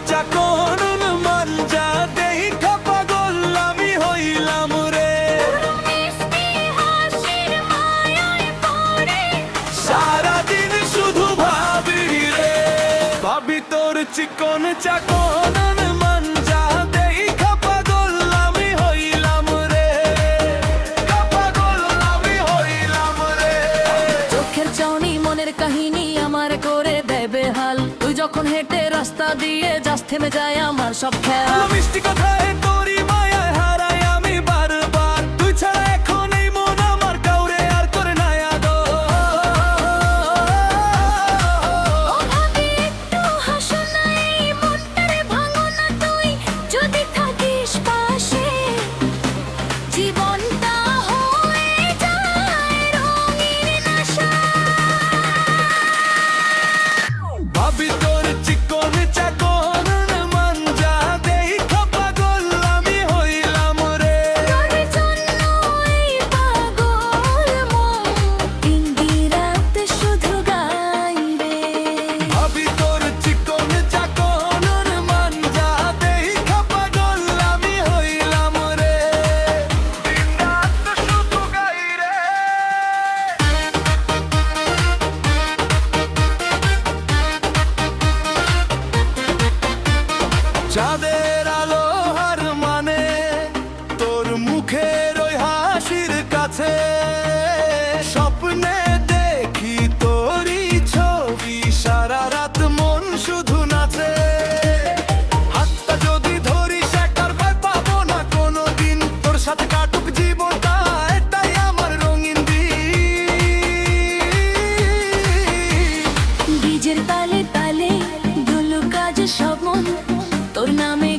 চাকর মাঞ্জা দেখা পাগল আমি হইলাম রে। সারাদিন শুধু ভাবি রে, ভাবি তোর চিকন চাকন মাঞ্জা দেখা পাগল আমি হইলাম রে, পাগল আমি হইলাম রে। চোখের চাউনি মনের কাহিনী আমার করে দেয় বেহাল, তুই যখন হেঁটে রাস্তা দিয়ে যাস থেমে যায় আমার সব খেয়াল। মিষ্টি কথায় তোরই মায়ায় হারাই আমি বারবার, তুই ছাড়া এখন এই মন আমার কাউরে আর করে না আদর। ও ভাবি একটু হাসো না, এই মনটারে ভাঙো না তুই, যদি থাকিস পাশে জীবনটা হয়ে যায় রঙিন নেশা। ভাবি তোর চিকন চাকন মাঞ্জা দেখা পাগল আমি হইলাম রে। তোর জন্য এই পাগল মন দিন রাত শুধু গাই রে। ভাবি তোর চিকন চাকন মাঞ্জা দেখা পাগল আমি হইলাম রে, দিন রাত শুধু গাই রে। চাঁদের আলো হার মানে তোর মুখের ওই হাসির কাছে, স্বপ্নে দেখি তোরই ছবি, সারা রাত মন শুধু নাচে। হাতটা যদি ধরিস একবার ভয় পাবো না কোনোদিন, তোর সাথে কাটুক জীবনটা এটাই আমার রঙিন দিন। বীজের তালে তালে দুলু কাজ সব মন তোর নামে